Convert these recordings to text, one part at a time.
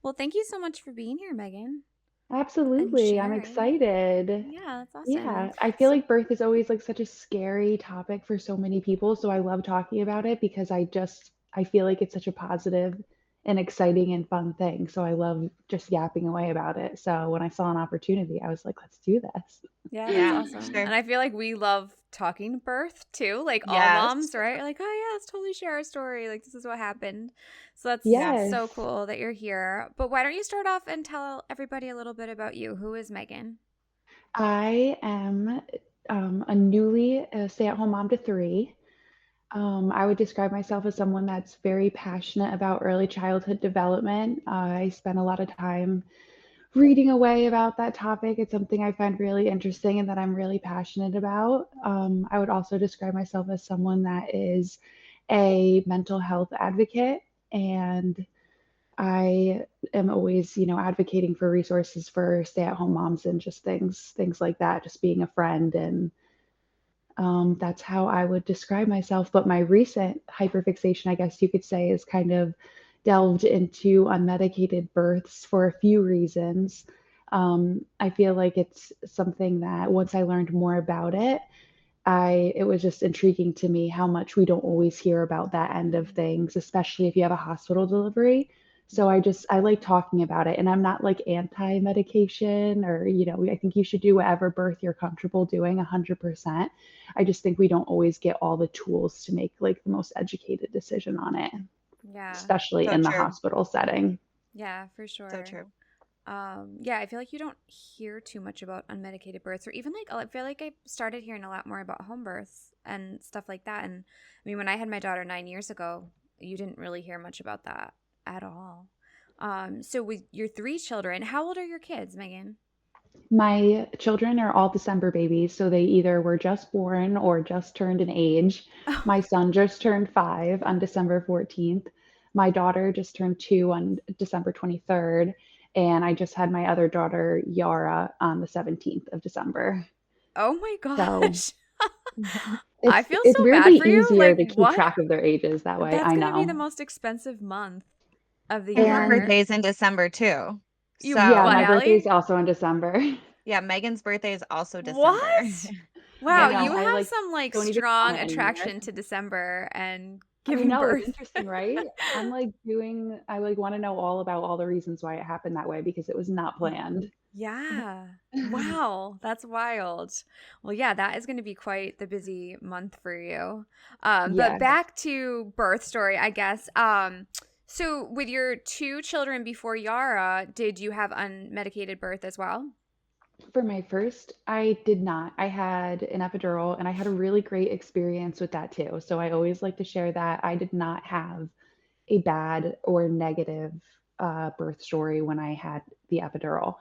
Well, thank you so much for being here, Megan, and Absolutely. I'm sharing. excited. Yeah, that's awesome. Yeah, I feel So, like birth is always like such a scary topic for so many people, so I love talking about it because I feel like it's such a positive and exciting and fun thing. So I love just yapping away about it. So when I saw an opportunity, I was like, let's do this. yeah, that's Yeah, awesome. sure. And I feel like we love talking birth too, like all Yes. moms, right? Like, oh yeah, let's totally share our story. Like this is what happened. So that's Yes. so Yes. cool that you're here. But why don't you start off and tell everybody a little bit about you? Who is Megan? I am a newly stay-at-home mom to three. I would describe myself as someone that's very passionate about early childhood development. I spend a lot of time reading away about that topic. It's something I find really interesting and that I'm really passionate about. I would also describe myself as someone that is a mental health advocate, and I am always, advocating for resources for stay-at-home moms and just things like that, just being a friend. And that's how I would describe myself. But my recent hyperfixation, I guess you could say, is kind of delved into unmedicated births for a few reasons. I feel like it's something that once I learned more about it, it was just intriguing to me how much we don't always hear about that end of things, especially if you have a hospital delivery. So I like talking about it, and I'm not like anti-medication or, I think you should do whatever birth you're comfortable doing 100%. I just think we don't always get all the tools to make like the most educated decision on it, Yeah. especially So in the true. hospital setting. Yeah, for So sure. true. Yeah, I feel like you don't hear too much about unmedicated births, or even like I feel like I started hearing a lot more about home births and stuff like that. And I mean, when I had my daughter 9 years ago, you didn't really hear much about that at all. So with your three children, how old are your kids, Megan? My children are all December babies, so they either were just born or just turned an age. Oh, My son just turned 5 on December 14th. My daughter just turned 2 on December 23rd. And I just had my other daughter, Yara, on the 17th of December. oh my So gosh. I it's feel it's so weirdly bad for you. easier Like, to keep what? track of their ages that way. That's I gonna be the know. most expensive month of the And her And year. birthday's in December too. You yeah, what, So, my birthday is Allie? also in December. yeah, Megan's birthday is also December. What? I Wow, Yeah. know. you I have like some like don't even strong count it anymore. attraction to December and I giving know, it's birth. interesting, right? I like want to know all about all the reasons why it happened that way because it was not planned. Yeah. Wow, that's wild. Well, yeah, that is going to be quite the busy month for you. But Yes. back to birth story, I guess. So with your two children before Yara, did you have unmedicated birth as well? For my first, I did not. I had an epidural and I had a really great experience with that too. So I always like to share that I did not have a bad or negative birth story when I had the epidural.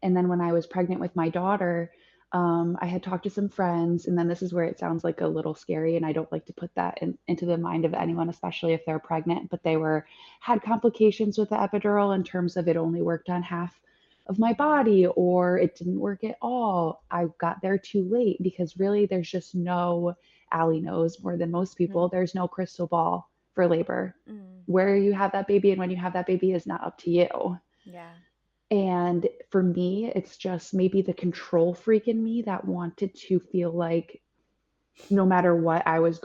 And then when I was pregnant with my daughter, I had talked to some friends, and then this is where it sounds like a little scary, and I don't like to put that into the mind of anyone, especially if they're pregnant. But they had complications with the epidural in terms of it only worked on half of my body, or it didn't work at all. I got there too late because really, there's just no. Allie knows more than most people. Mhm. There's no crystal ball for labor. Mm, Where you have that baby and when you have that baby is not up to you. yeah. And for me, it's just maybe the control freak in me that wanted to feel like no matter what, I was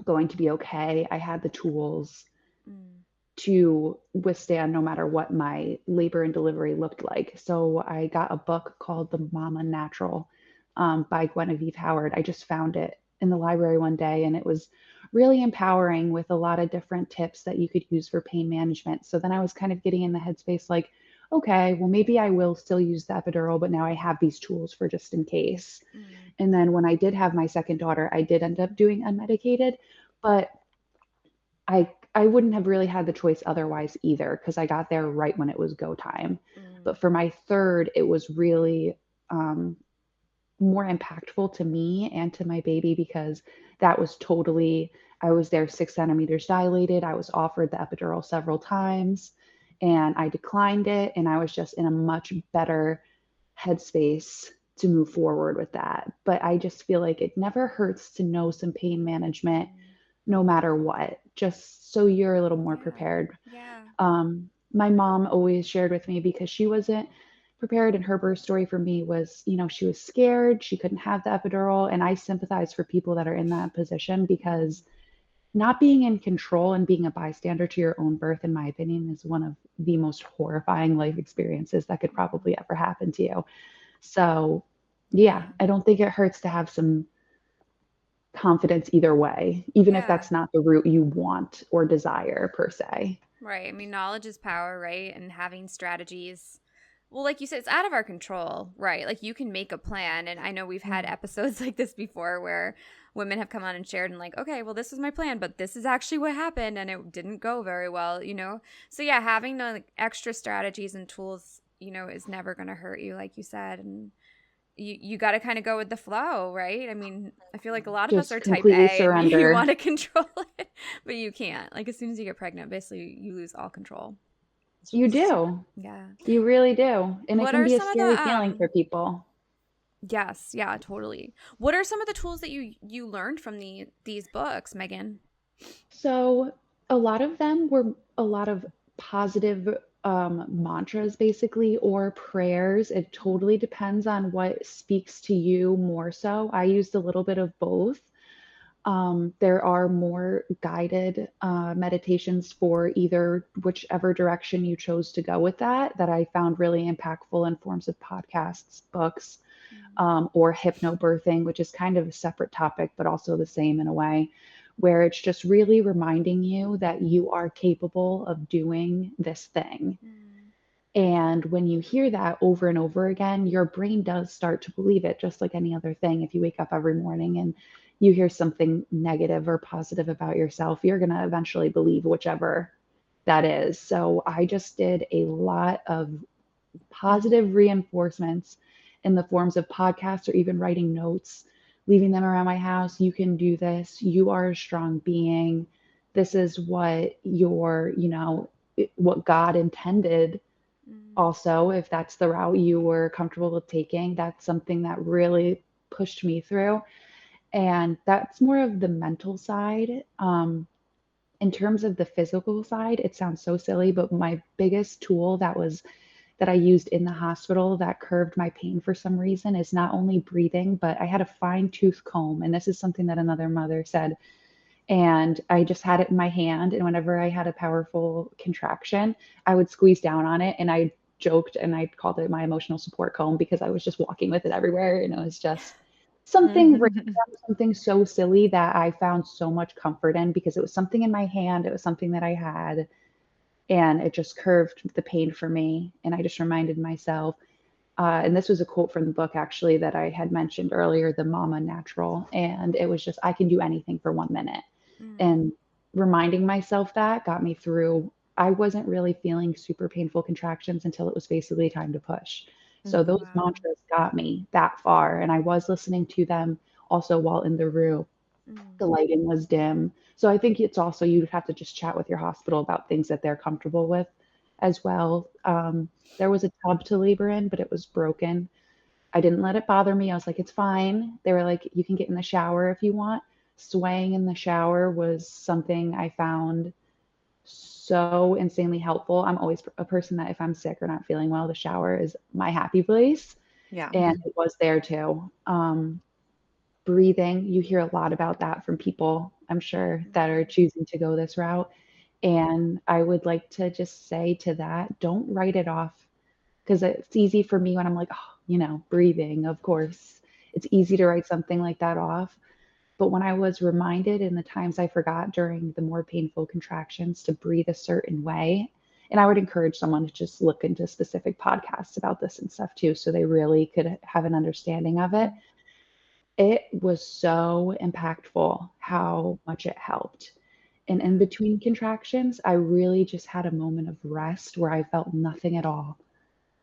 going to be okay. I had the tools Mm, to withstand no matter what my labor and delivery looked like. So I got a book called The Mama Natural by Genevieve Howard. I just found it in the library one day and it was really empowering with a lot of different tips that you could use for pain management. So then I was kind of getting in the headspace like, okay, well, maybe I will still use the epidural, but now I have these tools for just in case. mm, And then when I did have my second daughter, I did end up doing unmedicated, but I wouldn't have really had the choice otherwise either because I got there right when it was go time. mm, But for my third, it was really um, more impactful to me and to my baby because that was totally, I was there 6 centimeters dilated. I was offered the epidural several times and I declined it. And I was just in a much better headspace to move forward with that. But I just feel like it never hurts to know some pain management mm. no matter what, just so you're a little more Yeah. prepared. Yeah. my mom always shared with me because she wasn't prepared, and her birth story for me was, she was scared, she couldn't have the epidural, and I sympathize for people that are in that position because not being in control and being a bystander to your own birth, in my opinion, is one of the most horrifying life experiences that could probably ever happen to you. So, yeah, Yeah. I don't think it hurts to have some confidence either way, even if Yeah. that's not the route you want or desire per se. Right. I mean, knowledge is power, right? And having strategies. Well, like you said, it's out of our control, right? Like you can make a plan. And I know we've had Mm. episodes like this before where women have come on and shared and like, okay, well, this was my plan, but this is actually what happened and it didn't go very well, you know? So yeah, having the like, extra strategies and tools, is never going to hurt you, like you said. And you got to kind of go with the flow, right? I mean, I feel like a lot of us Just are type completely A and you surrender. want to control it, but you can't. Like as soon as you get pregnant, basically you lose all control. You So, do. yeah. You really do. And it What can are be a some of the scary feeling for people. yes, yeah, totally. What are some of the tools that you learned from these books, Megan? So a lot of them were a lot of positive mantras, basically, or prayers. It totally depends on what speaks to you more so. I used a little bit of both. There are more guided meditations for either whichever direction you chose to go with that I found really impactful in forms of podcasts, books, or hypnobirthing, which is kind of a separate topic, but also the same in a way, where it's just really reminding you that you are capable of doing this thing. Mm, And when you hear that over and over again, your brain does start to believe it, just like any other thing. If you wake up every morning and you hear something negative or positive about yourself, you're going to eventually believe whichever that is. So I just did a lot of positive reinforcements in the forms of podcasts or even writing notes, leaving them around my house. You can do this. You are a strong being. This is what what God intended. mm, Also, if that's the route you were comfortable with taking, that's something that really pushed me through. And that's more of the mental side. In terms of the physical side, it sounds so silly, but my biggest tool that I used in the hospital that curbed my pain for some reason is not only breathing, but I had a fine tooth comb. And this is something that another mother said. And I just had it in my hand. And whenever I had a powerful contraction, I would squeeze down on it. And I joked and I called it my emotional support comb because I was just walking with it everywhere. And it was just something random, something so silly that I found so much comfort in because it was something in my hand. It was something that I had and it just curved the pain for me. And I just reminded myself, and this was a quote from the book actually that I had mentioned earlier, the Mama Natural. And it was just, I can do anything for 1 minute. mm. And reminding myself that got me through. I wasn't really feeling super painful contractions until it was basically time to push. So those Wow. mantras got me that far. And I was listening to them also while in the room. Mm, The lighting was dim. So I think it's also you'd have to just chat with your hospital about things that they're comfortable with as well. There was a tub to labor in, but it was broken. I didn't let it bother me. I was like, it's fine. They were like, you can get in the shower if you want. Swaying in the shower was something I found so insanely helpful. I'm always a person that if I'm sick or not feeling well, the shower is my happy place. Yeah. And it was there too. Breathing, you hear a lot about that from people, I'm sure, that are choosing to go this route. And I would like to just say to that, don't write it off because it's easy for me when I'm like, oh, breathing, of course. It's easy to write something like that off. But when I was reminded in the times I forgot during the more painful contractions to breathe a certain way, and I would encourage someone to just look into specific podcasts about this and stuff too, so they really could have an understanding of it. It was so impactful how much it helped. And in yeah. between contractions, I really just had a moment of rest where I felt nothing at all.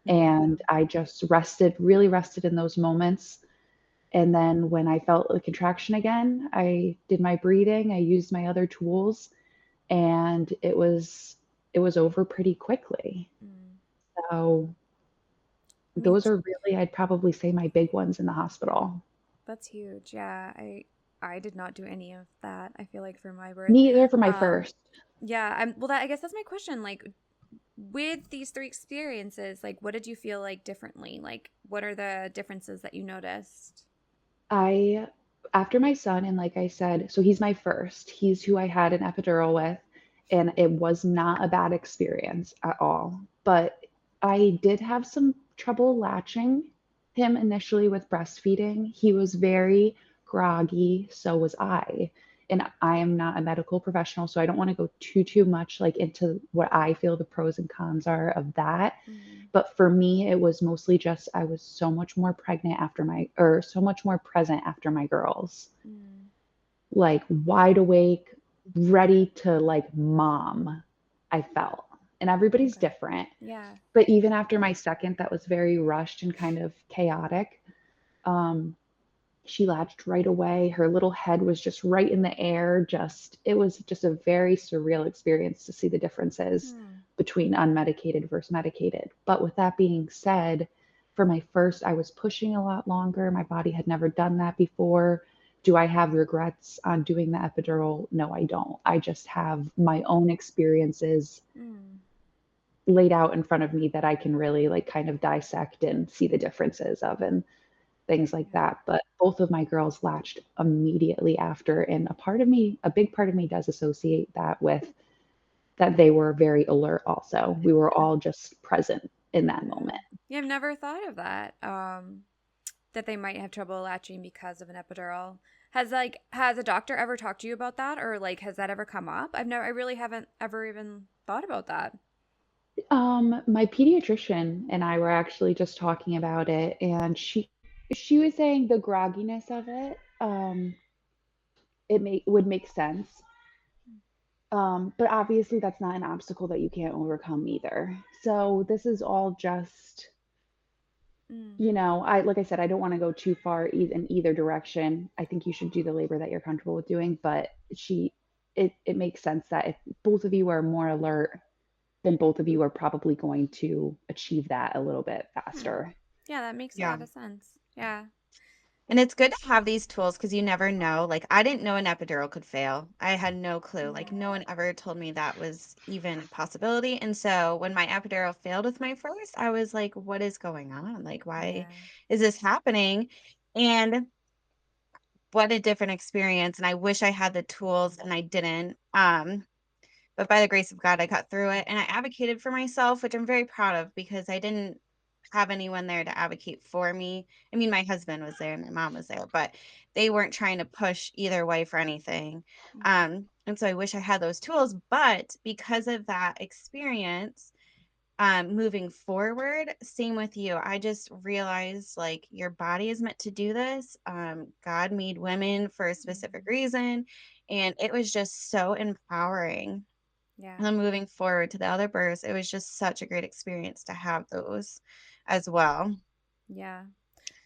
And Wow. I just rested, really rested in those moments. And then when I felt a contraction again, I did my breathing, I used my other tools, and it was over pretty quickly. Mm. So I mean, those are really, I'd probably say, my big ones in the hospital. that's huge. Yeah, I did not do any of that. I feel like for my birth. Neither for my Um, first. yeah, I'm well that I guess that's my question. Like, with these three experiences, like, what did you feel like differently? Like, what are the differences that you noticed? I, after my son, and like I said, so he's my first, he's who I had an epidural with, and it was not a bad experience at all. But I did have some trouble latching him initially with breastfeeding. He was very groggy, so was I. And I am not a medical professional, so I don't want to go too much like into what I feel the pros and cons are of that. Mm, But for me, it was mostly just I was so much more pregnant after my, or so much more present after my girls, mm, like wide awake, ready to like mom, I felt. And everybody's okay. different. Yeah. But even after my second, that was very rushed and kind of chaotic. Um, she latched right away. Her little head was just right in the air. Just, it was just a very surreal experience to see the differences Hmm. between unmedicated versus medicated. But with that being said, for my first, I was pushing a lot longer. My body had never done that before. Do I have regrets on doing the epidural? No, I don't. I just have my own experiences Mm, laid out in front of me that I can really like kind of dissect and see the differences of. And things like yeah. that. But both of my girls latched immediately after. And a part of me, a big part of me does associate that with that they were very alert also. We were all just present in that Yeah. moment. Yeah, I've never thought of that. That they might have trouble latching because of an epidural. Has a doctor ever talked to you about that, or like has that ever come up? I really haven't ever even thought about that. My pediatrician and I were actually just talking about it, and she was saying the grogginess of it, would make sense. But obviously that's not an obstacle that you can't overcome either. So this is all just, Mm, you know, I like I said, I don't want to go too far in either direction. I think you should do the labor that you're comfortable with doing, but it makes sense that if both of you are more alert, then both of you are probably going to achieve that a little bit hmm. faster. Yeah, that makes a Yeah. lot of sense. Yeah. And it's good to have these tools because you never know. Like, I didn't know an epidural could fail. I had no clue. Like, Mm, no one ever told me that was even a possibility. And so when my epidural failed with my first, I was like, what is going on? Like, why yeah. is this happening? And what a different experience. And I wish I had the tools and I didn't. But by the grace of God, I got through it and I advocated for myself, which I'm very proud of because I didn't have anyone there to advocate for me. I mean, my husband was there and my mom was there, but they weren't trying to push either way for anything. Mm, And so I wish I had those tools. But because of that experience, moving forward, same with you. I just realized like your body is meant to do this. God made women for a specific mm, reason. And it was just so empowering. yeah. And then moving forward to the other births, it was just such a great experience to have those as well. Yeah.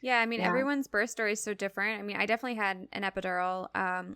Yeah, I mean, Yeah. everyone's birth story is so different. I mean, I definitely had an epidural,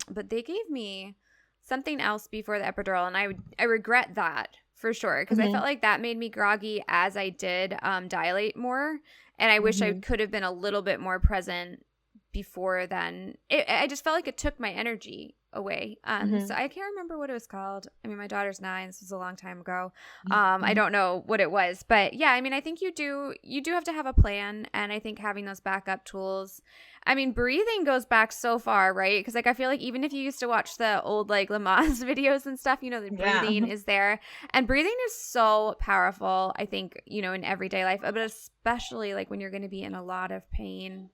but they gave me something else before the epidural, and I regret that for sure because I felt Hmm. like that made me groggy as I did dilate more, and I wish I Hmm. could have been a little bit more present before then. I just felt like it took my energy away. So Hmm. I can't remember what it was called. I mean, my daughter's 9. This was a long time ago. I Hmm. don't know what it was, but yeah, I mean, I think you do have to have a plan, and I think having those backup tools. I mean, breathing goes back so far, right? Because like I feel like even if you used to watch the old like Lamaze videos and stuff, the Yeah. breathing is there, and breathing is so powerful. I think in everyday life, but especially like when you're going to be in a lot of pain.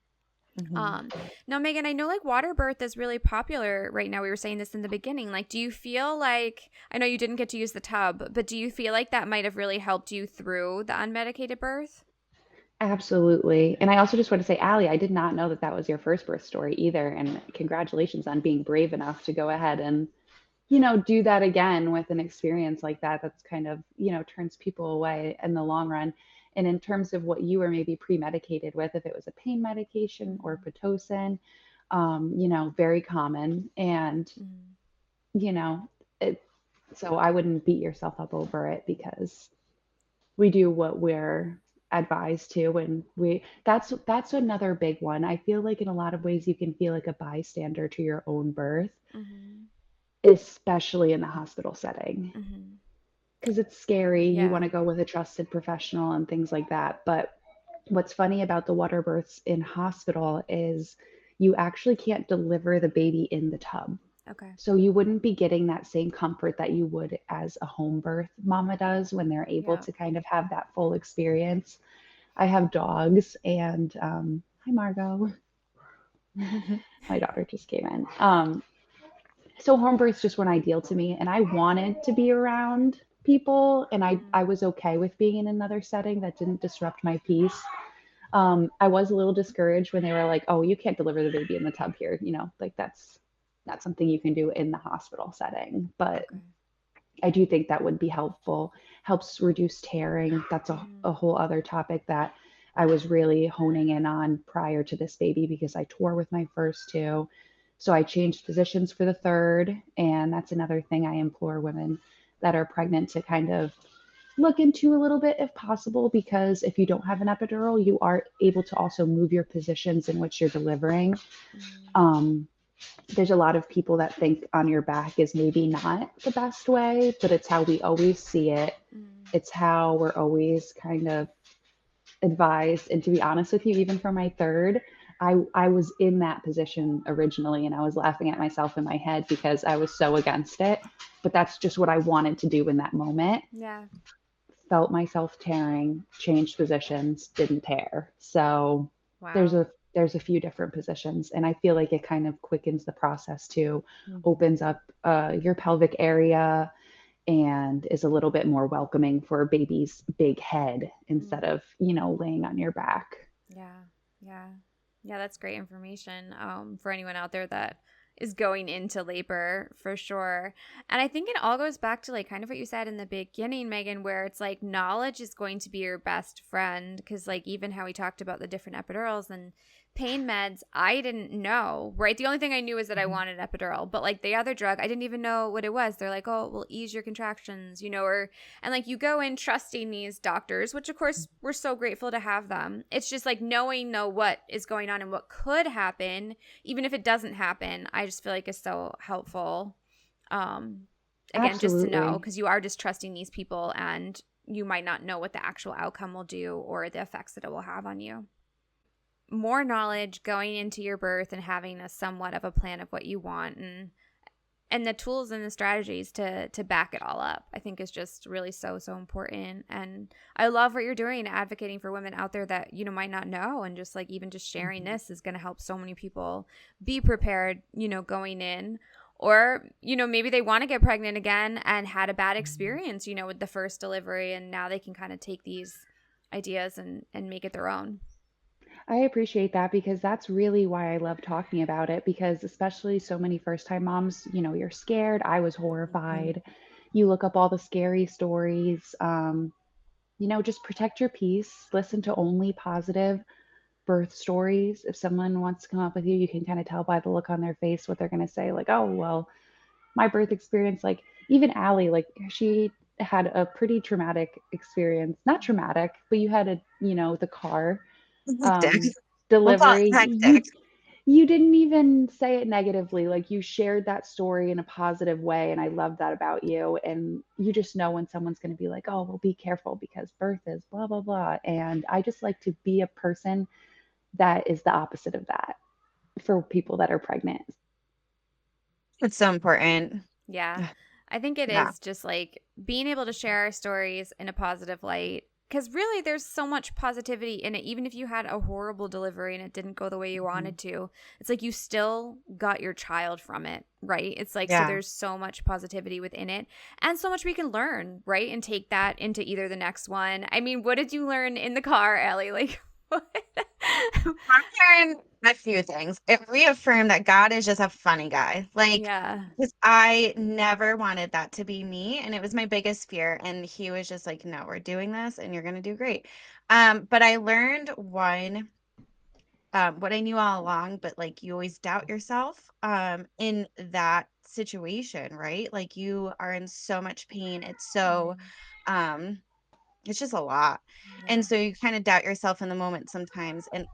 Hmm. Um, Now, Megan, I know like water birth is really popular right now. We were saying this in the beginning. Like, do you feel like, I know you didn't get to use the tub, but do you feel like that might have really helped you through the unmedicated birth? Absolutely. And I also just want to say, Allie, I did not know that that was your first birth story either. And congratulations on being brave enough to go ahead and, do that again with an experience like that. That's kind of, turns people away in the long run. And in terms of what you were maybe pre-medicated with, if it was a pain medication or Mm-hmm. Pitocin, very common. And, Mm-hmm. you know, it, so I wouldn't beat yourself up over it because we do what we're advised to, and that's another big one. I feel like in a lot of ways you can feel like a bystander to your own birth, Mm-hmm. especially in the hospital setting. Mm-hmm. because it's scary. You Yeah. want to go with a trusted professional and things like that. But what's funny about the water births in hospital is you actually can't deliver the baby in the tub. Okay. So you wouldn't be getting that same comfort that you would as a home birth mama does when they're able Yeah. to kind of have that full experience. I have dogs and hi Margot. My daughter just came in. So home births just weren't ideal to me, and I wanted to be around people, and I was okay with being in another setting that didn't disrupt my peace. I was a little discouraged when they were like, "Oh, you can't deliver the baby in the tub here," like that's not something you can do in the hospital setting. But Okay. I do think that would be helpful. Helps reduce tearing. That's a whole other topic that I was really honing in on prior to this baby because I tore with my first two. So I changed physicians for the third. And that's another thing I implore women that are pregnant to kind of look into a little bit if possible, because if you don't have an epidural, you are able to also move your positions in which you're delivering. Um, there's a lot of people that think on your back is maybe not the best way, but it's how we always see it. It's how we're always kind of advised. And to be honest with you, even for my third, I was in that position originally and I was laughing at myself in my head because I was so against it. But that's just what I wanted to do in that moment. Yeah. Felt myself tearing, changed positions, didn't tear. So there's Wow. a few different positions, and I feel like it kind of quickens the process too, opens up your pelvic area, and is a little bit more welcoming for a baby's big head instead of laying on your back. Yeah. Yeah. Yeah, that's great information for anyone out there that is going into labor for sure. And I think it all goes back to like kind of what you said in the beginning, Megan, where it's like knowledge is going to be your best friend. Because like even how we talked about the different epidurals and pain meds, I didn't know, right? The only thing I knew is that I wanted an epidural, but like the other drug, I didn't even know what it was. They're like, oh, it will ease your contractions, or and like you go in trusting these doctors, which of course we're so grateful to have them. It's just like knowing what is going on and what could happen, even if it doesn't happen. I just feel like is so helpful. Again, just to know, Absolutely. because you are just trusting these people and you might not know what the actual outcome will do or the effects that it will have on you. More knowledge going into your birth and having a somewhat of a plan of what you want and the tools and the strategies to back it all up, I think is just really so important. And I love what you're doing, advocating for women out there that might not know, and just like even just sharing this is going to help so many people be prepared going in, or maybe they want to get pregnant again and had a bad experience with the first delivery, and now they can kind of take these ideas and make it their own. I appreciate that because that's really why I love talking about it, because especially so many first time moms, you're scared. I was horrified. You look up all the scary stories. Just protect your peace. Listen to only positive birth stories. If someone wants to come up with you, you can kind of tell by the look on their face what they're going to say. Like, oh, well, my birth experience, like even Allie, like she had a pretty traumatic experience. Not traumatic, but you had the car Hectic. um, We'll call it delivery. hectic. You didn't even say it negatively. Like you shared that story in a positive way, and I love that about you. And you just know when someone's going to be like, "Oh, well, be careful because birth is blah blah blah." And I just like to be a person that is the opposite of that for people that are pregnant. It's so important. Yeah. I think it Yeah. is just like being able to share our stories in a positive light. Because really, there's so much positivity in it. Even if you had a horrible delivery and it didn't go the way you wanted to, it's like you still got your child from it, right? It's like, so Yeah. there's so much positivity within it and so much we can learn, right? And take that into either the next one. I mean, what did you learn in the car, Ellie? Like, what? I learned a few things. It reaffirmed that God is just a funny guy. Like, Yeah. because I never wanted that to be me, and it was my biggest fear. And he was just like, "No, we're doing this, and you're gonna do great." But I learned what I knew all along, but like you always doubt yourself in that situation, right? Like you are in so much pain. Um, it's just a lot, Yeah. and so you kind of doubt yourself in the moment sometimes. And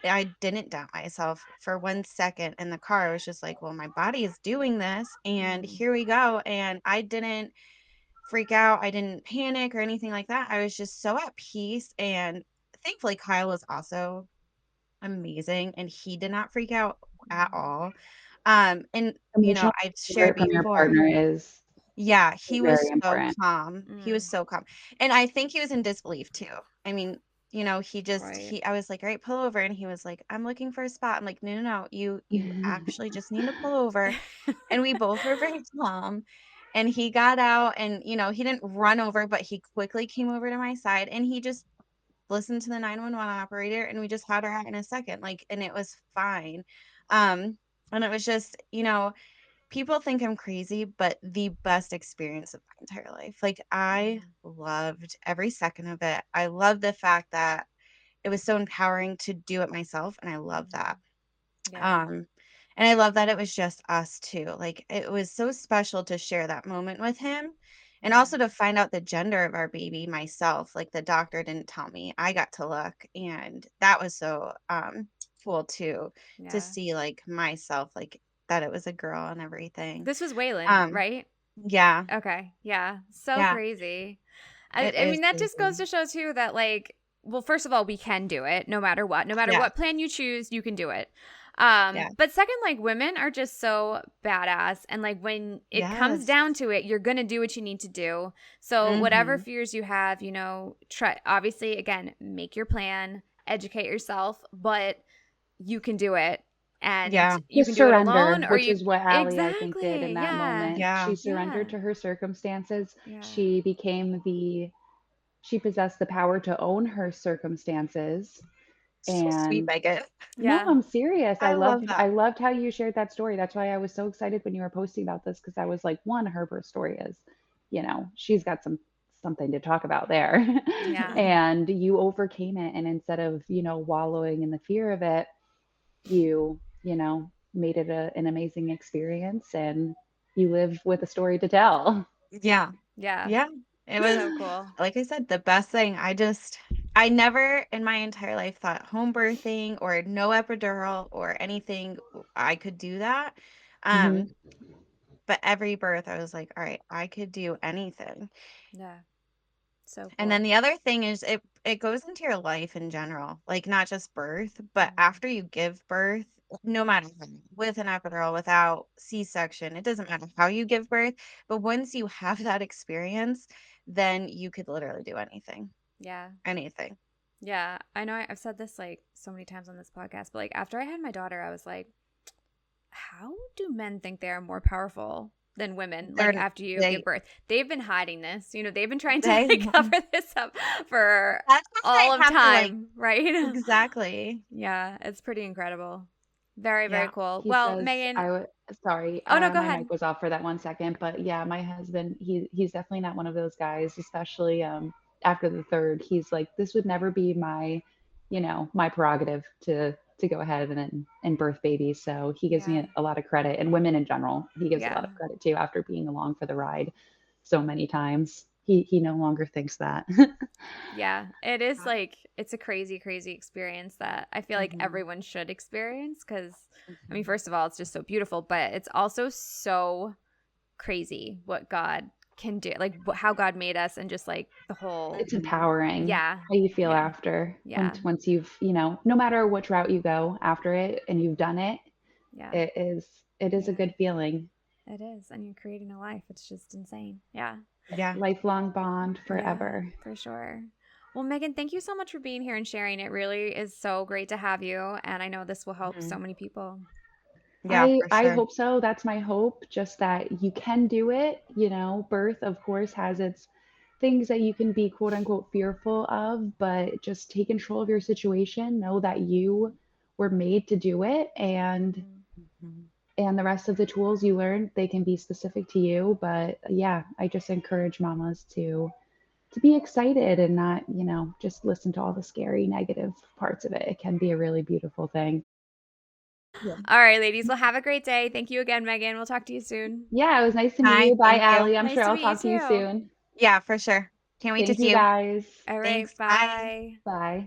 I didn't doubt myself for 1 second in the car. I was just like, well, my body is doing this and here we go. And I didn't freak out. I didn't panic or anything like that. I was just so at peace. And thankfully, Kyle was also amazing and he did not freak out at all. And Emotional I've shared support from your before. partner is Yeah, he very was so important. calm. He was so calm. And I think he was in disbelief too. I mean, Right. I was like, "All right, pull over." And he was like, "I'm looking for a spot." I'm like, "No, no, no. You actually just need to pull over." And we both were very calm. And he got out and, he didn't run over, but he quickly came over to my side and he just listened to the 911 operator and we just had her out in a second. Like, and it was fine. And it was just, people think I'm crazy, but the best experience of my entire life. Like, I loved every second of it. I love the fact that it was so empowering to do it myself, and I love that. Yeah. Um, and I love that it was just us two. Like, it was so special to share that moment with him, and Yeah. also to find out the gender of our baby myself. Like, the doctor didn't tell me. I got to look, and that was so cool too, to Yeah. see like myself, like that it was a girl and everything. This was Waylon, Um, right? yeah, Okay. Yeah. So yeah, crazy. it I is mean, that just goes crazy. to show too that like, well, first of all, we can do it no matter what. No matter Yeah, what plan you choose, you can do it. yeah, But second, like women are just so badass. And like when it comes yes. down to it, you're gonna do what you need to do. So whatever Mhm. fears you have, try obviously again, make your plan, educate yourself, but you can do it. And Yeah, you can Just do it alone surrender, or which you is what Allie, I think, did exactly. in that Yeah. moment. She yeah, surrendered Yeah. to her circumstances. Yeah. She possessed the power to own her circumstances. so sweet, And Megan. no, Yeah. I'm serious. I love that. I loved how you shared that story. That's why I was so excited when you were posting about this, because I was like, one, her birth story is, she's got something to talk about there. Yeah. And you overcame it. And instead of, wallowing in the fear of it, you made it an amazing experience, and you live with a story to tell. Yeah, Yeah. yeah. It was, So cool. like I said, the best thing. I never in my entire life thought home birthing or no epidural or anything I could do that. Hmm. Um, but every birth I was like, all right, I could do anything. Yeah. So And then cool. the other thing is it goes into your life in general, like not just birth, but Mm. after you give birth, no matter how, with an epidural, without C-section, it doesn't matter how you give birth, but once you have that experience, then you could literally do anything. Yeah. Anything. Yeah. I know I've said this like so many times on this podcast, but like after I had my daughter, I was like, how do men think they are more powerful than women? Like They're after you give they birth, they've been hiding this. They've been trying to they like cover this up for that's what all they of have to like time, right? exactly. Yeah. It's pretty incredible. Very, very Yeah. cool. He Well, says, Megan. sorry, Oh, no, go my ahead. mic was off for that 1 second, but yeah, my husband, he's definitely not one of those guys, especially after the third. He's like, this would never be my prerogative to go ahead and birth babies. So he gives Yeah. me a lot of credit, and women in general, he gives a lot Yeah. of credit too after being along for the ride so many times. He no longer thinks that. Yeah, it is like it's a crazy, crazy experience that I feel like Mhm. everyone should experience because, I mean, Mhm. first of all, it's just so beautiful, but it's also so crazy what God can do, like how God made us, and just like the whole, It's Mhm. empowering yeah, how you feel yeah, after, yeah, once you've, no matter which route you go after it and you've done it, yeah, it is a yeah, good feeling. it is. And you're creating a life. It's just insane. Yeah, Yeah. Lifelong bond yeah, forever. for sure. Well, Megan, thank you so much for being here and sharing. It really is so great to have you. And I know this will help so Mhm. many people. Yeah, I for I sure. hope so. That's my hope, just that you can do it. Birth, of course, has its things that you can be quote unquote fearful of, but just take control of your situation. Know that you were made to do it, and Mhm. Mhm. the rest of the tools you learn, they can be specific to you. But yeah, I just encourage mamas to be excited and not, just listen to all the scary negative parts of it. It can be a really beautiful thing. Yeah. All right, ladies. Well, have a great day. Thank you again, Megan. We'll talk to you soon. Yeah, it was nice to meet Hi, you. Bye, thank you. Allie. I'm Nice sure to I'll meet you talk to you too. soon. Yeah, for sure. Can't wait to Thank see you you. guys. All right. Thanks. Bye. Bye. Bye.